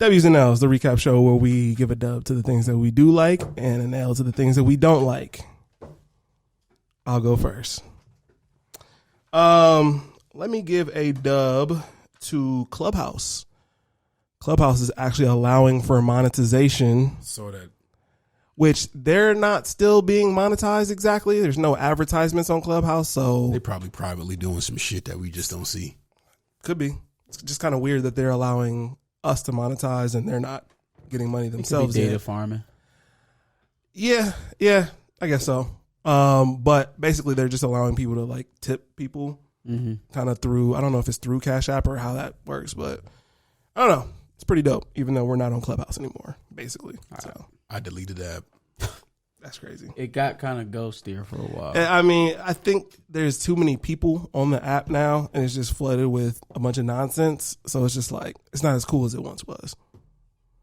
W's and L's, the recap show where we give a dub to the things that we do like and an L to the things that we don't like. I'll go first. Let me give a dub to Clubhouse. Clubhouse is actually allowing for monetization. So that. Which they're not still being monetized exactly. There's no advertisements on Clubhouse, so They probably privately doing some shit that we just don't see. could be. It's just kind of weird that they're allowing us to monetize and they're not getting money themselves. Data farming. Yeah, I guess so. But basically, they're just allowing people to like tip people, kind of through. I don't know if it's through Cash App or how that works, but I don't know. It's pretty dope, even though we're not on Clubhouse anymore. Basically, so I deleted that. that's crazy. It got kind of ghostier for a while. I mean, I think there's too many people on the app now, and it's just flooded with a bunch of nonsense. So it's just like it's not as cool as it once was.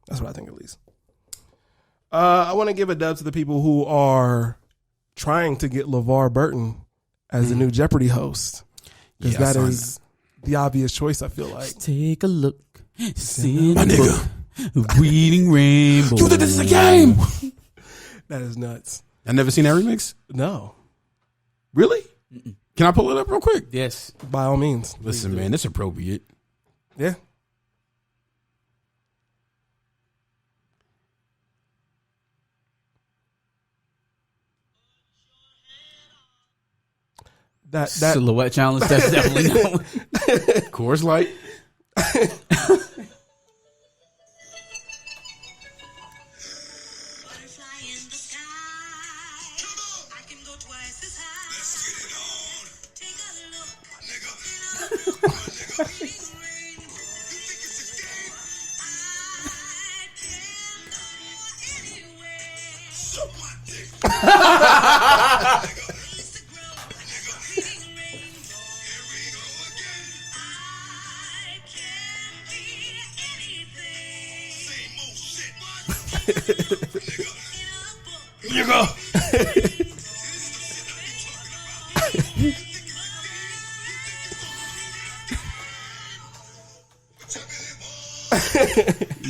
That's what I think, at least. I want to give a dub to the people who are trying to get LeVar Burton as the new Jeopardy host, because that is the obvious choice. I feel like. Take a look. See My nigga. Reading Rainbow. You think this is a game? That is nuts. I never seen that remix. No, Really? Can I pull it up real quick? Yes. by all means. Listen, man, it's appropriate. Yeah. That Silhouette challenge. That's definitely not. Coors Light.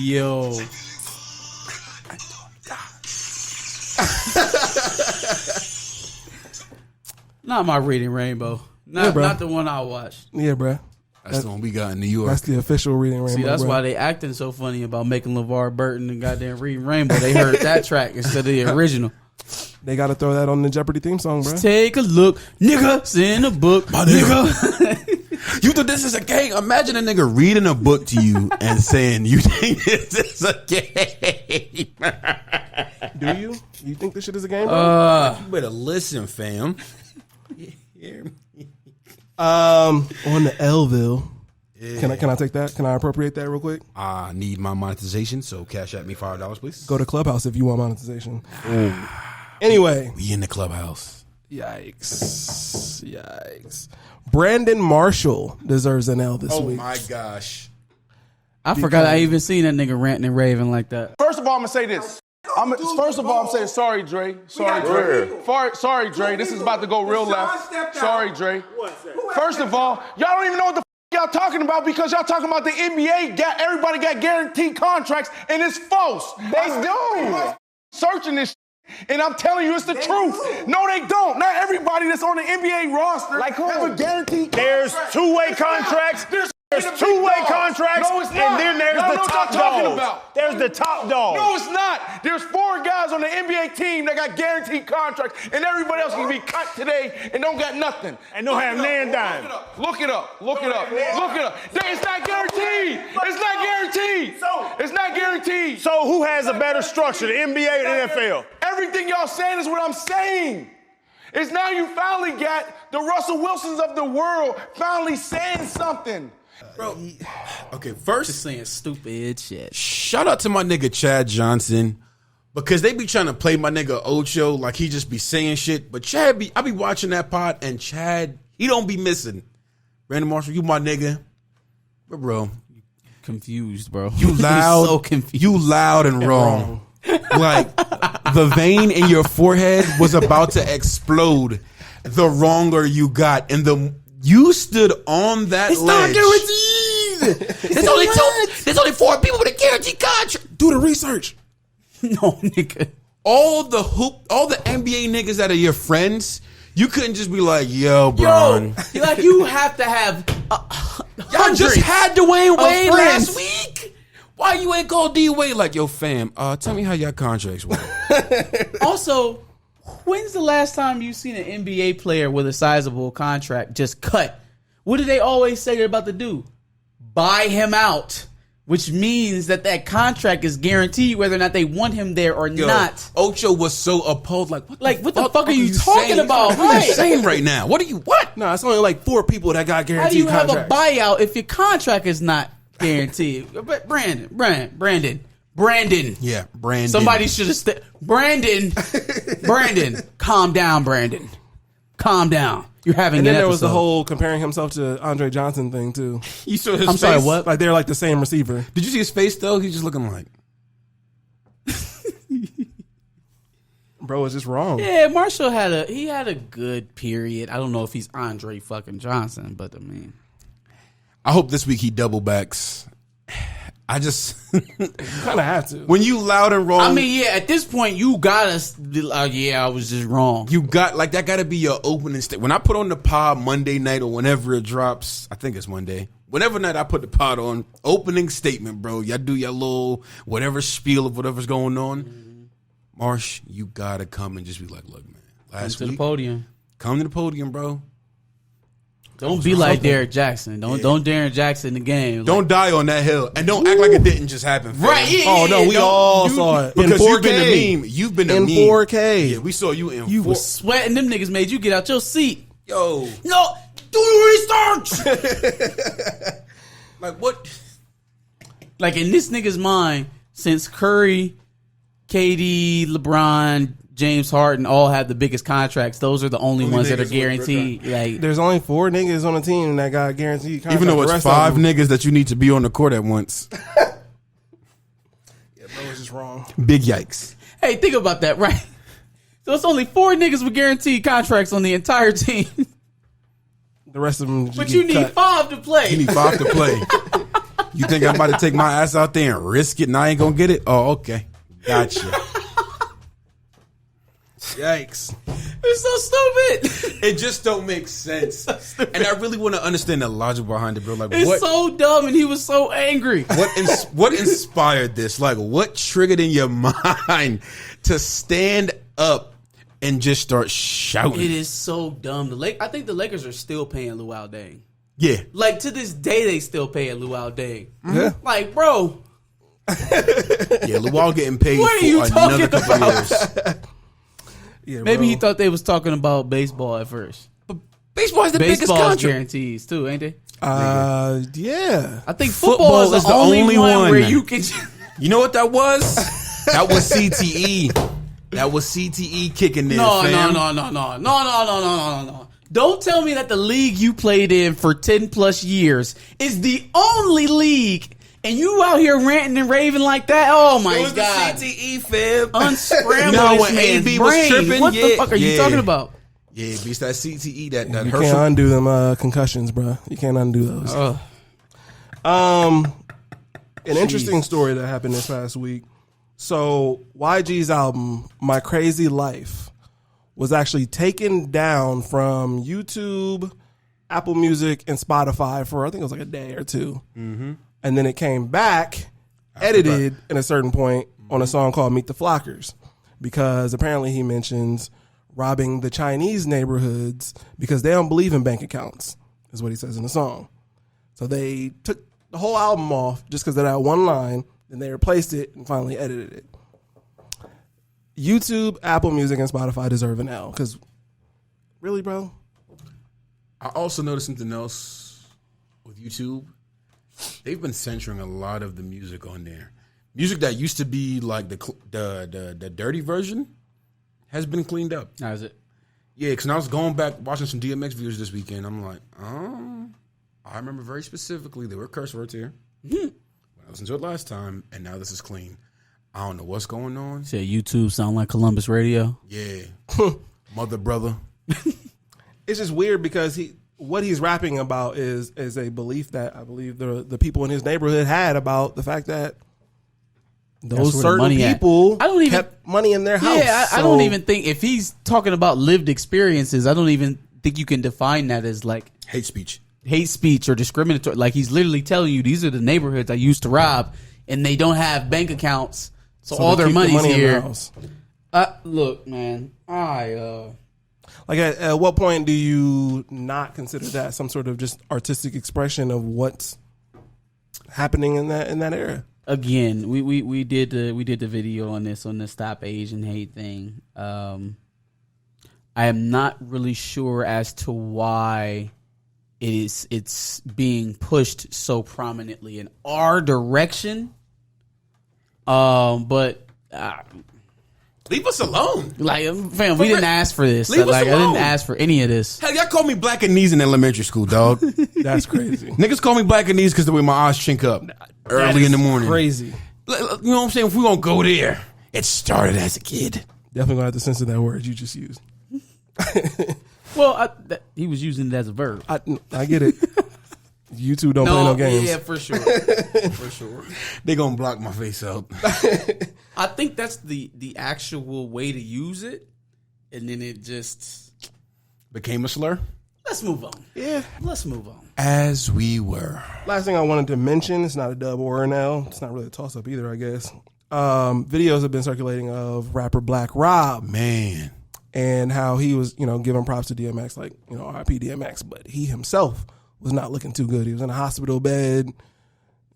Yo. Not my Reading Rainbow. Not the one I watched. Yeah, bro. That's the one we got in New York. That's the official Reading Rainbow. See, that's bro. why they acting so funny about making LeVar Burton and goddamn Reading Rainbow. They heard that track instead of the original. They got to throw that on the Jeopardy theme song, bro. Take a look, nigga. It's in the book, My nigga. You think this is a game? Imagine a nigga reading a book to you and saying, you think this is a game? Do you? You think this shit is a game, bro? You better listen, fam. On the Lville. Yeah. Can I take that? Can I appropriate that real quick? I need my monetization, so cash at me $5, please. Go to Clubhouse if you want monetization. Anyway. We in the Clubhouse. Yikes. Brandon Marshall deserves an L this week. Oh my gosh. I forgot I even seen that nigga ranting and raving like that. First of all, I'm gonna say this. I'm saying sorry, Dre. Sorry, Dre. Sorry, Dre. This is about to go real left. Sorry, Dre. First of all, y'all don't even know what the y'all talking about because y'all talking about the NBA. Everybody got guaranteed contracts, and it's false. They do. Searching this. And I'm telling you, it's the truth. No, they don't. Not everybody that's on the NBA roster have a guaranteed There's two-way contracts. There's two-way contracts, no, it's not. and then there's Y'all the know what top I'm talking dog. about. There's the top dog. No, it's not. There's 4 guys on the NBA team that got guaranteed contracts, and everybody else can be cut today and don't got nothing. And don't have nan dime. Look it up. It's not guaranteed. It's not guaranteed. So who has a better structure, the NBA or the NFL? Everything y'all saying is what I'm saying. It's now you finally got the Russell Wilsons of the world finally saying something. Bro, okay, first, Just saying stupid shit. shout out to my nigga Chad Johnson, because they be trying to play my nigga Ocho like he just be saying shit. But I be watching that pod, and Chad, he don't be missing. Brandon Marshall, you my nigga. But bro, Confused, bro. you loud, so confused. you loud and wrong. Like, the vein in your forehead was about to explode the wronger you got. And you stood on that ledge. Not guaranteed. There's only 4 people with a guaranteed contract. Do the research. No, nigga. All the NBA niggas that are your friends, you couldn't just be like, yo, Bron. Yo, like you have to have Y'all just had Dwayne Wade friends. last week. Why you ain't called D Wade like, yo, fam, tell me how your contracts work. Also, when's the last time you seen an NBA player with a sizable contract just cut? What do they always say they're about to do? Buy him out. Which means that contract is guaranteed whether or not they want him there or not. Ocho was so appalled. Like, what the fuck are you talking saying? about? What are you saying right now? What? No, it's only like 4 people that got How do guaranteed you have contracts. a buyout if your contract is not guaranteed? But Brandon. Yeah, Brandon. Somebody should have Brandon, calm down, Brandon. Calm down. You're having And then an there was the episode. whole comparing himself to Andre Johnson thing too. You saw his I'm face? sorry, what? Like they're like the same receiver. Did you see his face though? He's just looking like. Bro, it's just wrong. Yeah, Marshall had a good period. I don't know if he's Andre fucking Johnson, but I mean, I hope this week he double backs. I just Kind of have to. when you loud and wrong. I mean, yeah. At this point, you gotta. Yeah, I was just wrong. You got like that. Got to be your opening statement. When I put on the pod Monday night or whenever it drops, I think it's Monday. Whenever night I put the pod on, opening statement, bro. Y'all do your little whatever spiel of whatever's going on. Mm-hmm. Marsh, you gotta come and just be like, look, man. Last Come to week, the podium. come to the podium, bro. Don't be like Derrick Jaxn. Don't Derrick Jaxn the game. Don't die on that hill, and don't act like it didn't just happen. Fam. Right? Yeah, Oh no, we don't- all saw it in Because 4K. you've been a meme. You've been a in meme 4K. Yeah, we saw you in. You was sweating. Them niggas made you get out your seat. Yo, No, do the research. like what? Like in this nigga's mind, since Curry, KD, LeBron, James Harden all have the biggest contracts, those are the only ones that are niggas with guaranteed. Like, There's only 4 niggas on the team that got guaranteed contracts. Even though The it's rest of 5 them- niggas that you need to be on the court at once. Yeah, bro, it's just wrong. Big yikes. hey, think about that, right? So it's only 4 niggas with guaranteed contracts on the entire team, The rest of them just but get you need cut. 5 to play. You need 5 to play. You think I'm about to take my ass out there and risk it and I ain't gonna get it? Oh, okay. Gotcha. Yikes. It's so stupid. It just don't make sense. And I really want to understand the logic behind it, bro. Like, It's what so dumb, and he was so angry. what inspired this? Like, what triggered in your mind to stand up and just start shouting? It is so dumb. I think the Lakers are still paying Luau Deng. Yeah. Like, to this day, they still pay Luau Deng. Yeah. Like, bro, Yeah, Luau getting paid What are for you another talking couple about? years. Yeah, maybe bro. he thought they was talking about baseball at first. Baseball is the biggest Baseball's contract. guarantees too, ain't they? Yeah. I think Football football is the is the only only one one. where you can. You know what that was? That was CTE. That was CTE kicking in. No. Don't tell me that the league you played in for 10 plus years is the only league, and you out here ranting and raving like that. Oh my It was god! the CTE, fam. Unscramble No, this when man's AB was brain. tripping, What the yeah, fuck are you yeah. talking about? Yeah, beats that CTE, that You hurtful. can't undo them concussions, bro. You can't undo those. An interesting story that happened this past week. So YG's album, My Crazy Life, was actually taken down from YouTube, Apple Music, and Spotify for, I think it was like a day or two. Mm-hmm. And then it came back, edited at a certain point on a song called Meet the Flockers, because apparently he mentions robbing the Chinese neighborhoods because they don't believe in bank accounts, is what he says in the song. So they took the whole album off just because of that one line, then they replaced it and finally edited it. YouTube, Apple Music, and Spotify deserve an L, because really, bro? I also noticed something else with YouTube. They've been censoring a lot of the music on there. Music that used to be like the dirty version has been cleaned up. How is it? Yeah, because I was going back watching some DMX videos this weekend. I'm like, I remember very specifically there were curse words here. When I listened to it last time, and now this is clean. I don't know what's going on. Said YouTube sound like Columbus Radio. Yeah, mother brother. It's just weird because what he's rapping about is a belief that I believe the people in his neighborhood had about the fact that Those where the certain money at. people I don't even kept money in their house. Yeah, I don't even think if he's talking about lived experiences, I don't even think you can define that as like Hate speech. or discriminatory. Like he's literally telling you these are the neighborhoods I used to rob, and they don't have bank accounts, so all they their keep the money's money in their here. house. Look, man, Like at what point do you not consider that some sort of just artistic expression of what's happening in that era? again, we did the video on this on the Stop Asian Hate thing. I am not really sure as to why it's being pushed so prominently in our direction. But Leave us alone. like, fam, we didn't ask for this. Leave us Like, I alone. didn't ask for any of this. Hell, y'all called me black and knees in elementary school, dog. That's crazy. Niggas call me black and knees because the way my eyes chink up early in the morning. Crazy. You know what I'm saying? If we gonna go there, it started as a kid. Definitely gonna have to censor that word you just used. Well, he was using it as a verb. I get it. You two don't play no games. Yeah, for sure, for sure. They gonna block my face out. I think that's the actual way to use it, and then it just Became a slur. let's move on. Yeah. Let's move on. As we were. Last thing I wanted to mention, it's not a dub or an L. It's not really a toss-up either, I guess. Videos have been circulating of rapper Black Rob Man. and how he was, giving props to DMX, like, RIP DMX, but he himself was not looking too good. He was in a hospital bed,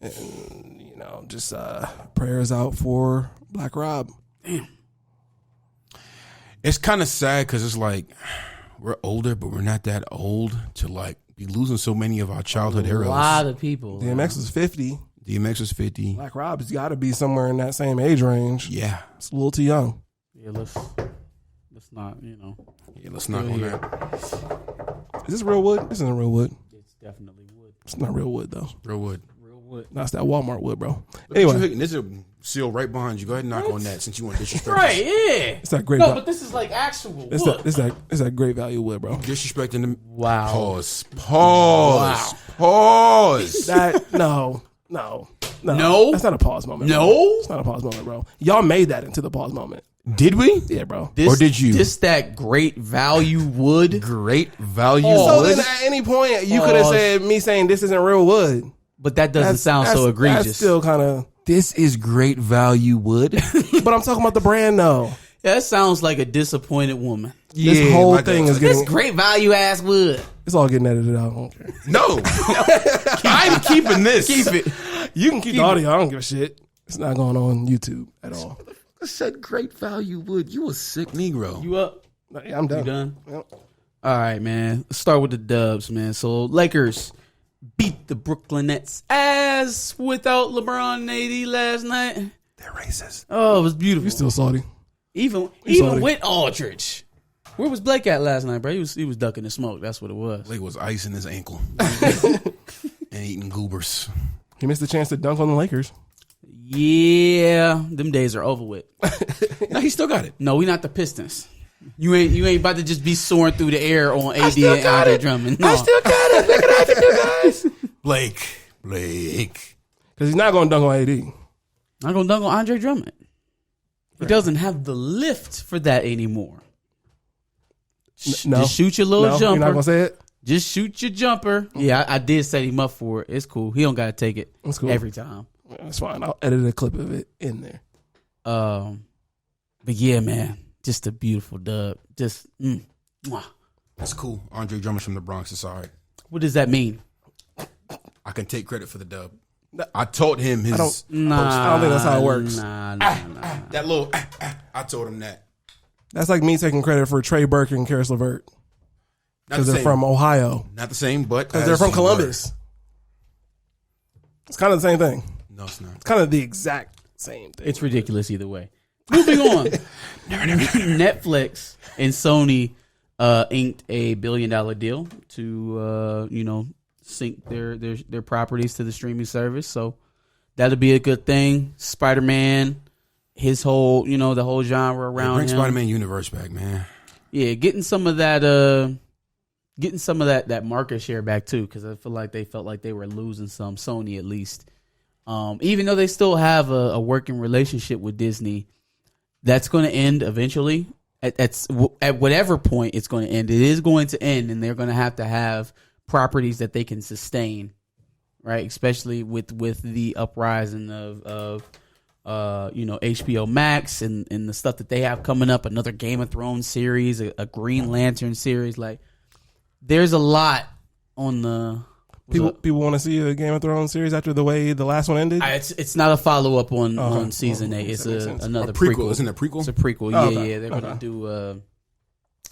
and, just prayers out for Black Rob. Damn. It's kind of sad because it's like we're older, but we're not that old to like be losing so many of our childhood heroes. A lot of people. DMX was 50. DMX was 50. Black Rob's got to be somewhere in that same age range. Yeah. It's a little too young. Yeah, let's not, Yeah, let's knock on that. Is this real wood? This isn't real wood. It's definitely wood. It's not real wood, though. Real wood. Real wood. That's that Walmart wood, bro. Look Anyway. at you hitting. There's a seal right behind you. Go ahead and knock on that since you want to disrespect Right, us. yeah. It's that great. No, but this is like actual it's wood. that great value wood, bro. Disrespecting them. Wow. Pause. Wow. Pause. That no. No? That's not a pause moment. No? bro. It's not a pause moment, bro. Y'all made that into the pause moment. Did we? Yeah, bro. Or did you? This that great value wood. Great value So wood. then, at any point, you could have said me saying this isn't real wood. But that doesn't sound so egregious. That's still kind of. This is great value wood. But I'm talking about the brand, though. Yeah, that sounds like a disappointed woman. This whole thing is This getting. great value ass wood. It's all getting edited out. I don't care. No. I'm keeping this. Keep it. You can keep the audio. I don't give a shit. It's not going on YouTube at all. I said great value wood. You a sick Negro. You up? Yeah, I'm done. You done? Yep. All right, man. Let's start with the dubs, man. So Lakers beat the Brooklyn Nets ass without LeBron and AD last night. They're racist. Oh, it was beautiful. You still salty? Even salty. with Aldridge. Where was Blake at last night, bro? He was ducking the smoke. That's what it was. Blake was icing his ankle and eating goobers. He missed the chance to dunk on the Lakers. Yeah, them days are over with. No, he still got it. No, we not the Pistons. You ain't about to just be soaring through the air on AD and Andre Drummond. No. I still got it. Look at what I can do, guys. Blake. Because he's not going to dunk on AD. I'm gonna dunk on Andre Drummond. He doesn't have the lift for that anymore. No. Just shoot your little No, jumper. you're not going to say it? Just shoot your jumper. Yeah, I did set him up for it. It's cool. He don't gotta take it That's cool. every time. That's fine. I'll edit a clip of it in there. But yeah, man, just a beautiful dub. Just mwah. That's cool. Andre Drummond's from the Bronx. It's all right. What does that mean? I can take credit for the dub. I taught him his. I don't think that's how it works. Nah. That little. I told him that. That's like me taking credit for Trey Burke and Karis LeVert. Not Because the they're same. from Ohio. Not the same, but Because they're from Columbus. It's kind of the same thing. No, it's not. It's kind of the exact same thing. It's ridiculous either way. Moving on. Netflix and Sony inked a $1 billion deal to sync their properties to the streaming service. So that'll be a good thing. Spider-Man, his whole the whole genre around Bring him. Spider-Man universe back, man. Yeah, getting some of that market share back too, because I feel like they felt like they were losing some, Sony at least, Even though they still have a working relationship with Disney, that's going to end eventually. At whatever point it's going to end, it is going to end, and they're going to have properties that they can sustain, right? Especially with the uprising of HBO Max and the stuff that they have coming up, another Game of Thrones series, a Green Lantern series. Like, there's a lot on the people want to see a Game of Thrones series after the way the last one ended. It's not a follow up on season 8. It's another prequel. Isn't it a prequel? It's a prequel. Oh, yeah, okay. yeah. They're gonna do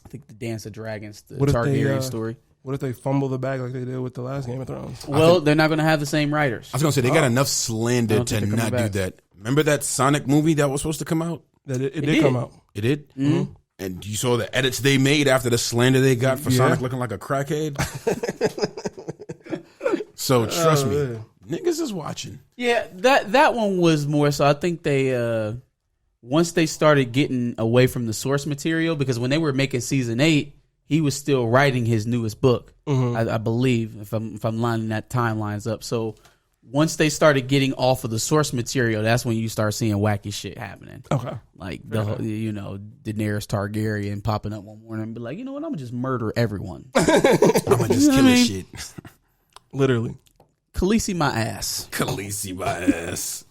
I think the Dance of Dragons, the What if they, Targaryen story. What if they fumble the bag like they did with the last Game of Thrones? Well, they're not gonna have the same writers. I was gonna say they got enough slander don't to think they're not coming do back. that. Remember that Sonic movie that was supposed to come out? That it did. did come out. It did. Mm-hmm. And you saw the edits they made after the slander they got for Sonic looking like a crackhead. So trust me, man. niggas is watching. Yeah, that one was more so. I think they once they started getting away from the source material, because when they were making season 8, he was still writing his newest book. I believe, if I'm lining that timelines up. So once they started getting off of the source material, that's when you start seeing wacky shit happening. Okay. Like Daenerys Targaryen popping up one morning and be like, you know what, I'm gonna just murder everyone. I'm gonna just kill this shit. Literally. Khaleesi my ass. Khaleesi my ass.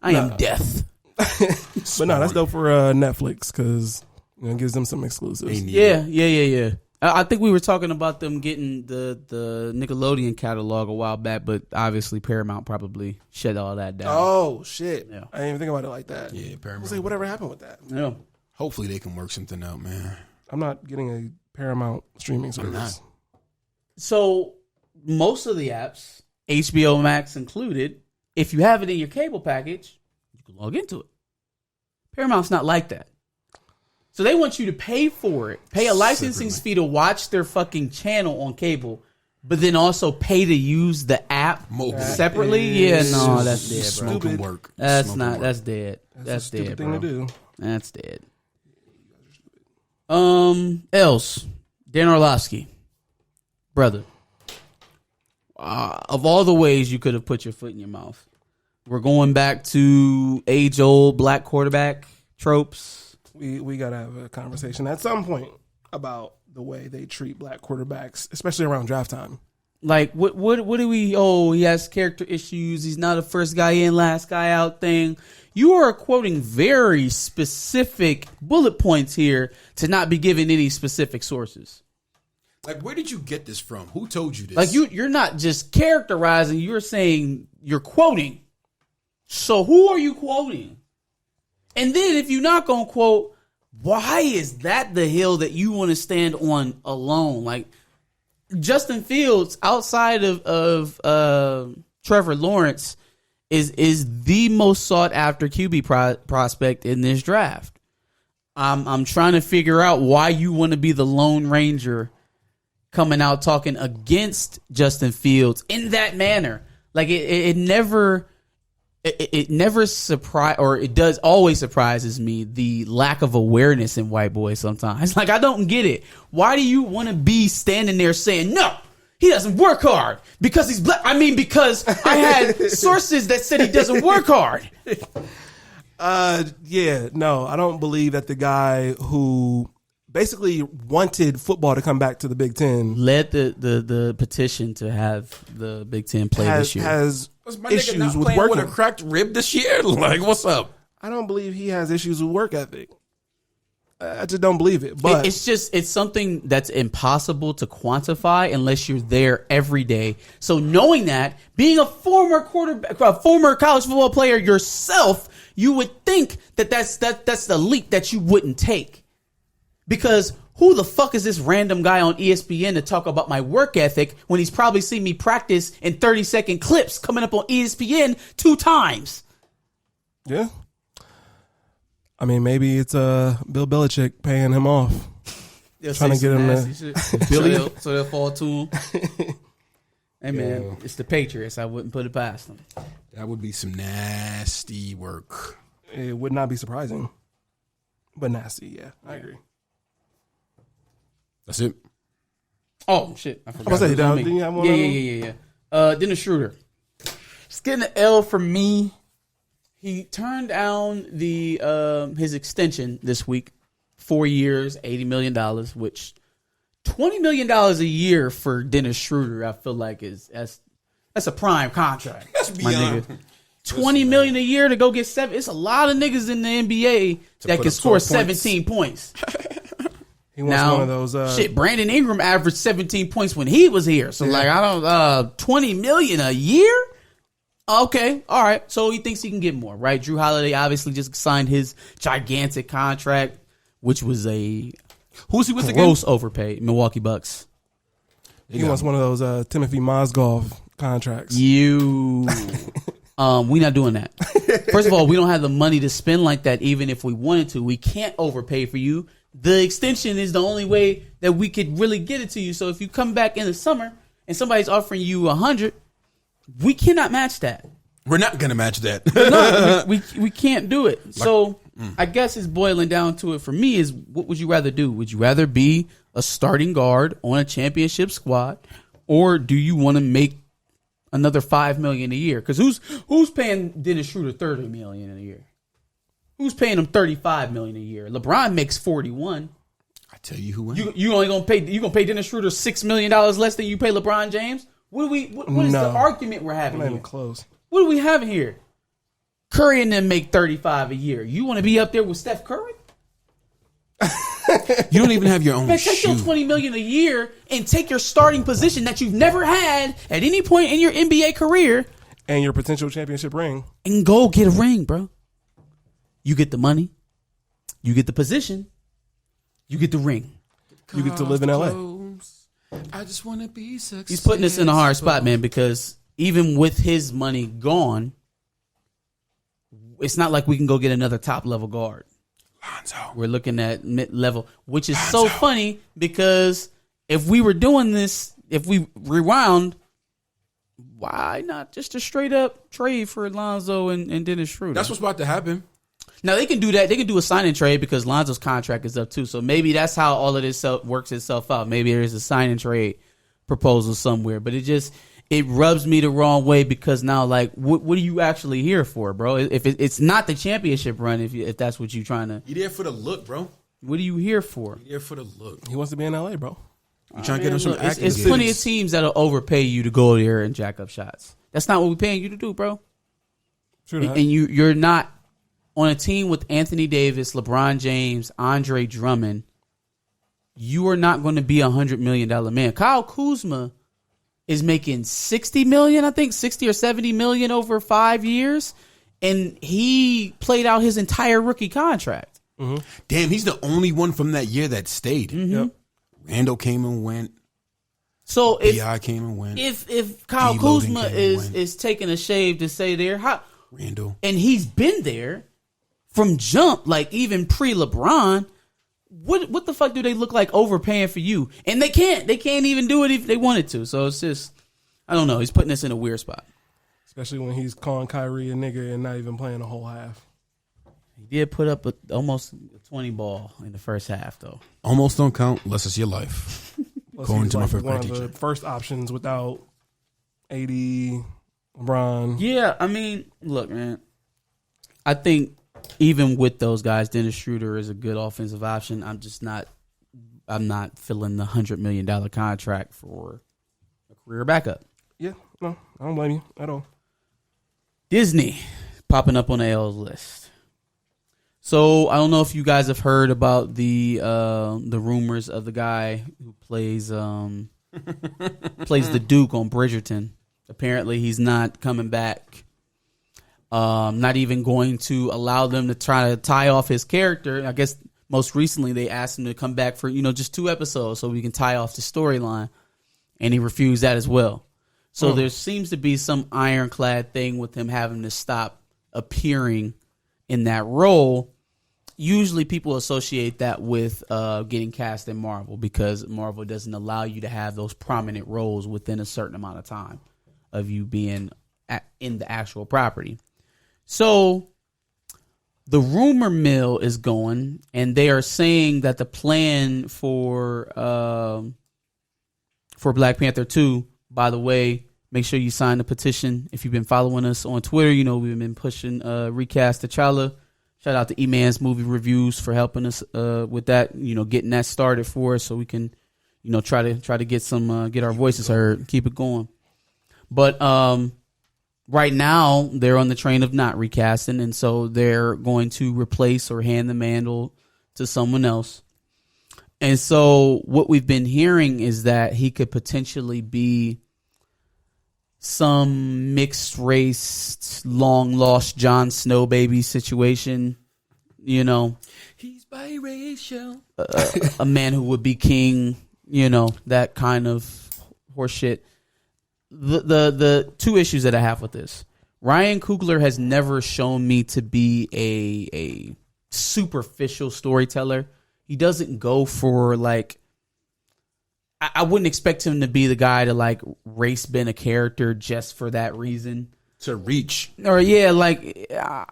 I am death. But no, that's dope for Netflix because it gives them some exclusives. Yeah. I think we were talking about them getting the Nickelodeon catalog a while back, but obviously Paramount probably shut all that down. Oh shit! Yeah. I didn't even think about it like that. Yeah, I was Paramount. like, whatever happened with that? Yeah. Hopefully they can work something out, man. I'm not getting a Paramount streaming service. So most of the apps, HBO Max included, if you have it in your cable package, you can log into it. Paramount's not like that. So they want you to pay for it, pay a licensing fee to watch their fucking channel on cable, but then also pay to use the app separately. Is That's dead, bro. Smoking work. That's Smoking not. work. That's dead. That's That's a stupid dead, thing bro. to do. That's dead. Else, Dan Orlovsky, brother. Of all the ways you could have put your foot in your mouth, we're going back to age-old black quarterback tropes. We gotta have a conversation at some point about the way they treat black quarterbacks, especially around draft time. Like, what do we? Oh, he has character issues. He's not a first guy in, last guy out thing. You are quoting very specific bullet points here to not be given any specific sources. Like, where did you get this from? Who told you this? Like, you're not just characterizing. You're saying you're quoting. So who are you quoting? And then if you're not going to quote, why is that the hill that you want to stand on alone? Like, Justin Fields, outside of Trevor Lawrence, is the most sought after QB prospect in this draft. I'm trying to figure out why you want to be the Lone Ranger coming out talking against Justin Fields in that manner. Like, it never surprise, or it does always surprises me, the lack of awareness in white boys sometimes. Like, I don't get it. Why do you want to be standing there saying, no, he doesn't work hard because he's black? I mean, because I had sources that said he doesn't work hard. Yeah, no, I don't believe that the guy who basically wanted football to come back to the Big Ten Led the petition to have the Big Ten play this year. has Was my nigga issues not with playing working. with a cracked rib this year? Like, what's up? I don't believe he has issues with work ethic. I just don't believe it. But It's something that's impossible to quantify unless you're there every day. So knowing that, being a former quarterback, a former college football player yourself, you would think that's the leap that you wouldn't take. Because who the fuck is this random guy on ESPN to talk about my work ethic when he's probably seen me practice in 30-second clips coming up on ESPN 2 times? yeah, I mean, maybe it's Bill Belichick paying him off. Trying to get him to Billy, so they'll fall to him. Hey man, it's the Patriots. I wouldn't put it past them. That would be some nasty work. It would not be surprising, but nasty. Yeah, I agree. That's it. Oh shit! I forgot. I was gonna say, It was on didn't me. you have one? Yeah. Dennis Schroder. getting an L from me. He turned down his extension this week, 4 years, $80 million, which $20 million a year for Dennis Schroder, I feel like that's a prime contract. That's my beyond. nigga. $20 million a year to go get 7. It's a lot of niggas in the NBA that can score 17 points. He wants one of those. Shit, Brandon Ingram averaged 17 points when he was here. So like, I don't. $20 million a year. Okay, all right. So he thinks he can get more, right? Drew Holiday obviously just signed his gigantic contract, which was a who's he with gross again? overpay. Milwaukee Bucks. He wants one of those Timothy Mozgov contracts. We not doing that. First of all, we don't have the money to spend like that. Even if we wanted to, we can't overpay for you. The extension is the only way that we could really get it to you. So if you come back in the summer and somebody's offering you $100, we cannot match that. We're not going to match that. No, we can't do it. So I guess it's boiling down to it for me is what would you rather do? Would you rather be a starting guard on a championship squad, or do you want to make another $5 million a year? Because who's paying Dennis Schroder $30 million a year? Who's paying him $35 million a year? LeBron makes $41. I tell you who. You only gonna pay Dennis Schroder $6 million less than you pay LeBron James? What is the argument we're having Not here? even close. What are we having here? Curry and them make $35 a year. You want to be up there with Steph Curry? You don't even have your own Man, take your $20 million a year and take your starting position that you've never had at any point in your NBA career And your potential championship ring. and go get a ring, bro. You get the money, you get the position, you get the ring. You get to live in LA. I just want to be successful. He's putting us in a hard spot, man, because even with his money gone, it's not like we can go get another top level guard. Lonzo. We're looking at mid level, which is so funny because if we were doing this, if we rewound, why not just a straight up trade for Lonzo and Dennis Schroder? That's what's about to happen. Now they can do that. They can do a sign and trade because Lonzo's contract is up too. So maybe that's how all of this works itself out. Maybe there's a sign and trade proposal somewhere. But it rubs me the wrong way because now, like, what are you actually here for, bro? If it's not the championship run, if that's what you're trying to, You there for the look, bro. what are you here for? You there for the look. He wants to be in LA, bro. You trying to get him some Look, acting it's gigs. plenty of teams that'll overpay you to go there and jack up shots. That's not what we're paying you to do, bro. True And that. you're not on a team with Anthony Davis, LeBron James, Andre Drummond. You are not going to be $100 million man. Kyle Kuzma is making $60 million, I think $60 or $70 million over 5 years, and he played out his entire rookie contract. Damn, he's the only one from that year that stayed. Yep. Randall came and went. So Bi came and went. if Kyle D-Loading Kuzma came and went. is taking a shave to say there, Randall. and he's been there from jump, like even pre-LeBron. What the fuck do they look like overpaying for you? And they can't even do it if they wanted to. So it's just, I don't know. He's putting us in a weird spot. Especially when he's calling Kyrie a nigga and not even playing a whole half. He did put up almost a 20 ball in the first half, though. Almost don't count unless it's your life. Plus, Going he's to my like first one grade of the teacher. first options without AD, LeBron. Yeah, I mean, look, man. I think even with those guys, Dennis Schroder is a good offensive option. I'm not feeling the $100 million contract for a career backup. Yeah, no, I don't blame you at all. Disney popping up on the L's list. So I don't know if you guys have heard about the rumors of the guy who plays the Duke on Bridgerton. Apparently, he's not coming back. Not even going to allow them to try to tie off his character. I guess most recently they asked him to come back for just 2 episodes so we can tie off the storyline, and he refused that as well. So there seems to be some ironclad thing with him having to stop appearing in that role. Usually people associate that with getting cast in Marvel because Marvel doesn't allow you to have those prominent roles within a certain amount of time of you being in the actual property. So the rumor mill is going, and they are saying that the plan for Black Panther 2, by the way, Make sure you sign the petition. If you've been following us on Twitter, you know we've been pushing Recast T'Challa. Shout out to E-Man's Movie Reviews for helping us with that, you know, getting that started for us so we can, you know, try to get some get our voices heard, keep it going. But right now they're on the train of not recasting, and so they're going to replace or hand the mantle to someone else. And so what we've been hearing is that he could potentially be some mixed race, long lost Jon Snow baby situation, you know. He's biracial. A man who would be king, you know, that kind of horseshit. The two issues that I have with this: Ryan Coogler has never shown me to be a superficial storyteller. He doesn't go for like. I wouldn't expect him to be the guy to like race bend a character just for that reason. To reach. Or yeah, like I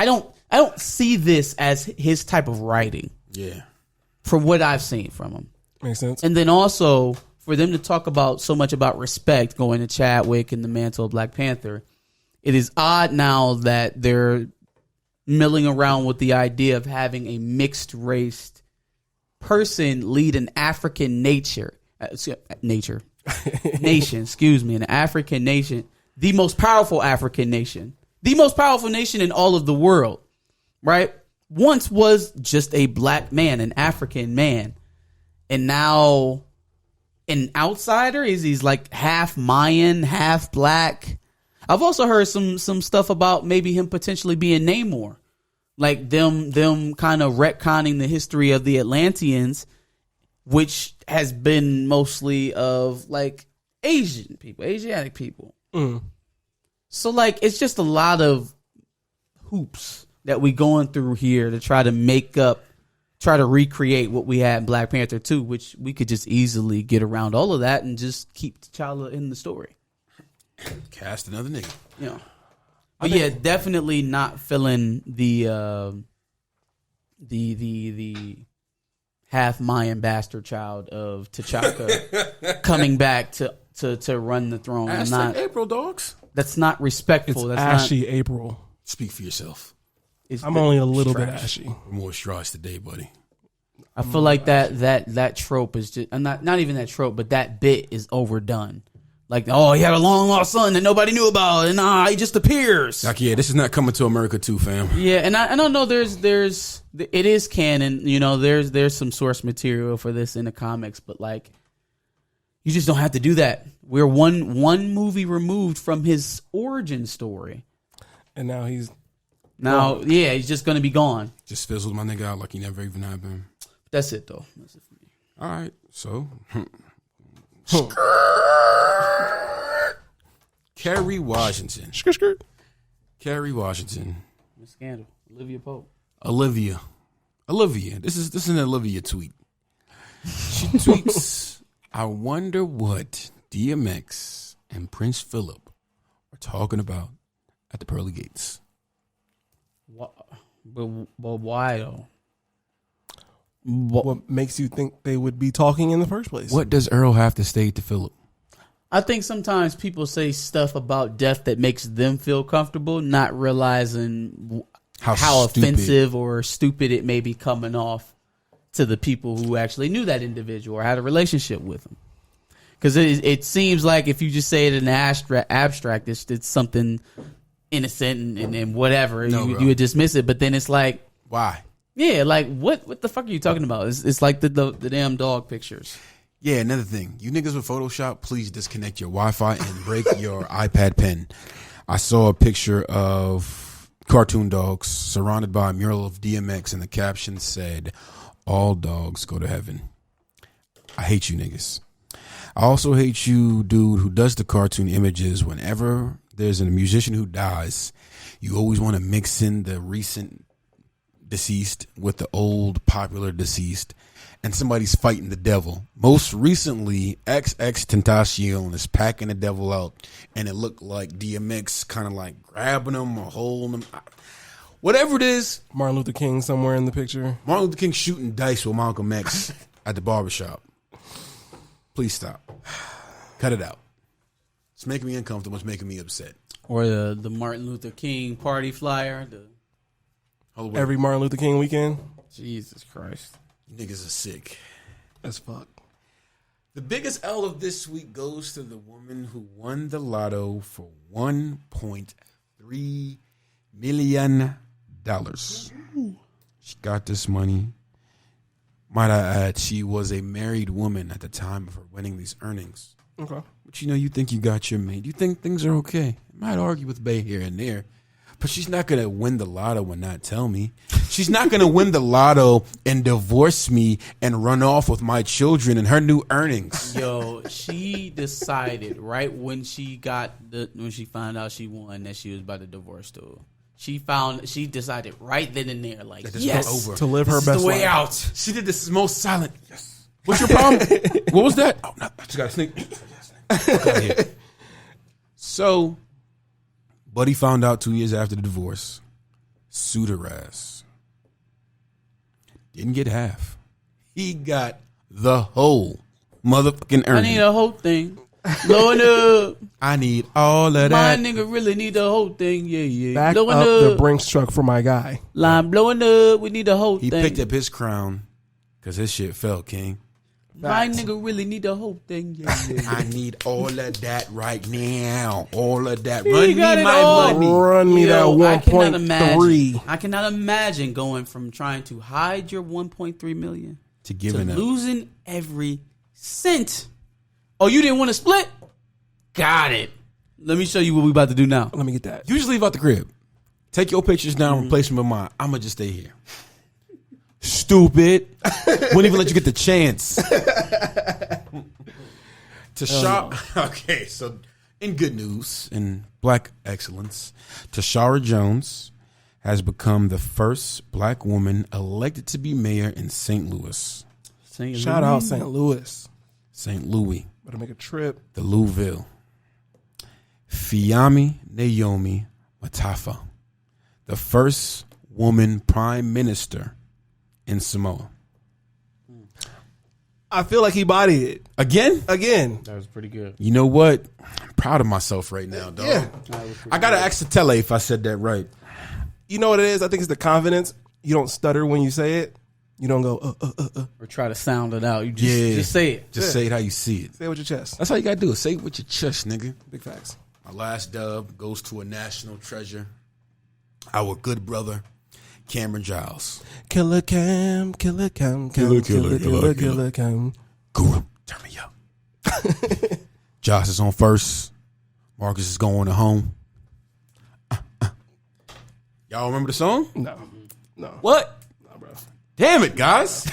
don't see this as his type of writing. Yeah. From what I've seen from him. Makes sense. And then also for them to talk about so much about respect going to Chadwick and the mantle of Black Panther, it is odd now that they're milling around with the idea of having a mixed race person lead an African nation, excuse me, an African nation, the most powerful African nation, the most powerful nation in all of the world, right? Once was just a black man, an African man, and now an outsider. He's like half Mayan, half black. I've also heard some stuff about maybe him potentially being Namor. Like them kind of retconning the history of the Atlanteans, which has been mostly of like Asiatic people. Mm. So like it's just a lot of hoops that we going through here to try to recreate what we had in Black Panther 2, which we could just easily get around all of that and just keep T'Challa in the story. Cast another nigga. Yeah. But yeah, definitely not feeling the half Mayan bastard child of T'Chaka coming back to run the throne. Aztec April, dogs. That's not respectful. It's That's ashy April. Speak for yourself. I'm only a little bit ashy. We're more straws today, buddy. I feel like that trope is just not even that trope, but that bit is overdone. Like, oh, he had a long lost son that nobody knew about, and he just appears. Like, yeah, this is not coming to America too, fam. Yeah, and I don't know. It is canon. You know, there's some source material for this in the comics, but like, you just don't have to do that. We're one movie removed from his origin story, and now he's just gonna be gone. Just fizzled my nigga out like he never even happened. That's it though. That's it for me. All right, so. Kerry Washington. Kerry Washington. Scandal. Olivia Pope. Olivia. This is an Olivia tweet. She tweets, I wonder what DMX and Prince Philip are talking about at the pearly gates. But why though? What makes you think they would be talking in the first place? What does Earl have to say to Philip? I think sometimes people say stuff about death that makes them feel comfortable, not realizing how offensive or stupid it may be coming off to the people who actually knew that individual or had a relationship with him. Because it seems like if you just say it in abstract, it's something innocent and whatever, you would dismiss it. But then it's like, why? Yeah, like what the fuck are you talking about? It's like the damn dog pictures. Yeah, another thing. You niggas with Photoshop, please disconnect your Wi-Fi and break your iPad pen. I saw a picture of cartoon dogs surrounded by a mural of DMX, and the caption said, all dogs go to heaven. I hate you niggas. I also hate you, dude, who does the cartoon images. Whenever there's a musician who dies, you always want to mix in the recent deceased with the old popular deceased, and somebody's fighting the devil. Most recently, XXXTentacion is packing the devil out, and it looked like DMX kind of like grabbing him or holding him. Whatever it is. Martin Luther King somewhere in the picture. Martin Luther King shooting dice with Malcolm X at the barbershop. Please stop. Cut it out. It's making me uncomfortable. It's making me upset. Or the Martin Luther King party flyer. Every Martin Luther King weekend. Jesus Christ. You niggas are sick. As fuck. The biggest L of this week goes to the woman who won the lotto for $1.3 million. She got this money. Might I add, she was a married woman at the time of her winning these earnings. Okay. But you think you got your mate. You think things are okay. Might argue with Bay here and there. But she's not going to win the lotto and not tell me. She's not going to win the lotto and divorce me and run off with my children and her new earnings. Yo, she decided right when she found out she won that she was about to divorce dude. She decided right then and there, like, yes, over. To live her this best is the way life. out. She did this most silent. Yes. What's your problem? What was that? Oh, no, I just got to sneak. Fuck out of here. So, Buddy found out 2 years after the divorce. Sued her ass. Didn't get half. He got the whole motherfucking I earning. need a whole thing. Blowing up. I need all of My that. nigga really need the whole thing. Yeah. Back blowing up the Brinks truck for my guy. Line blowing up. We need the whole He thing. picked up his crown because his shit fell, King. My nigga really need the whole thing. Yeah. I need all of that right now. All of that. He Run me got it my all. money. Run me Yo, that 1.3. I cannot imagine going from trying to hide your 1.3 million To to giving up. losing every cent. Oh, you didn't want to split? Got it. Let me show you what we about to do now. Let me get that. You just leave out the crib. Take your pictures down, replace them with mine. I'm going to just stay here. Stupid. Wouldn't even let you get the chance. Okay, so in good news, in black excellence, Tashara Jones has become the first black woman elected to be mayor in St. Louis. Shout out St. Louis. St. Louis. Better make a trip. The Louisville. Fiami Naomi Matafa, the first woman prime minister in Samoa. I feel like he bodied it. Again? That was pretty good. You know what? I'm proud of myself right now, dog. Yeah. I got to ask the tele if I said that right. You know what it is? I think it's the confidence. You don't stutter when you say it. You don't go, Or try to sound it out. You just say it. Just say it how you see it. Say it with your chest. That's how you got to do it. Say it with your chest, nigga. Big facts. My last dub goes to a national treasure. Our good brother, Cameron Giles. Killer Cam, Killer Cam, Cam, Killer Cam. Guru, turn me up. Josh is on first. Marcus is going to home. Y'all remember the song? No. What? No, bro. Damn it, guys.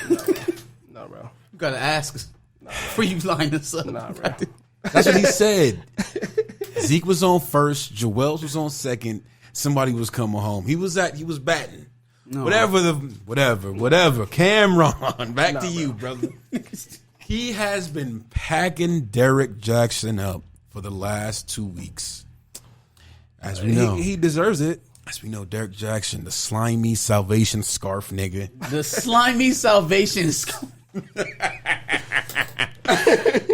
No, bro. You got to ask before you line this up. Nah, bro. That's what he said. Zeke was on first. Joel's was on second. Somebody was coming home. He was batting. No. Whatever. Cameron, back to you, brother. He has been packing Derrick Jaxn up for the last 2 weeks. As we know. He deserves it. As we know, Derrick Jaxn, the slimy salvation scarf nigga. The slimy salvation scarf.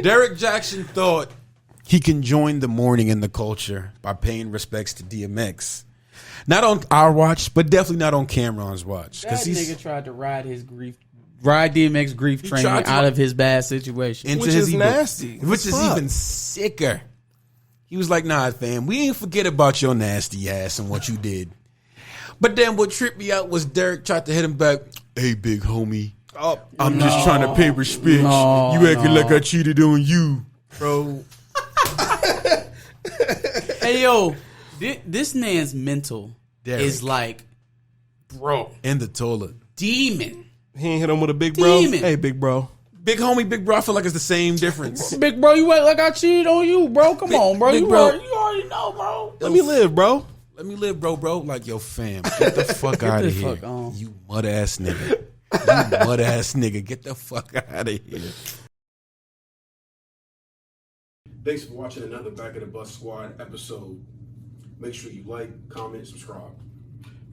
Derrick Jaxn thought he can join the mourning in the culture by paying respects to DMX. Not on our watch, but definitely not on Cameron's watch. That nigga tried to ride DMX grief train out of his bad situation. Which is nasty. Which is even sicker. He was like, nah, fam, we ain't forget about your nasty ass and what you did. But then what tripped me out was Derrick tried to hit him back. Hey, big homie. I'm just trying to pay respect. You acting like I cheated on you, bro. Hey, yo, this man's mental Derrick. is like, bro, In the toilet. demon. He ain't hit him with a big bro. Demon. Hey, big bro. Big homie, big bro, I feel like it's the same difference. Big bro, you act like I cheated on you, bro. Come on, bro. big You bro. already know, bro. Let me live, bro. Let me live, bro. Like, yo, fam, get the fuck out the of here. fuck on. You mud-ass nigga. You mud-ass nigga. Get the fuck out of here. Thanks for watching another Back of the Bus Squad episode. Make sure you like, comment, subscribe.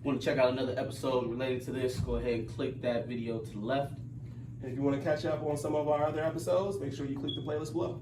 Want to check out another episode related to this? Go ahead and click that video to the left. If you want to catch up on some of our other episodes, make sure you click the playlist below.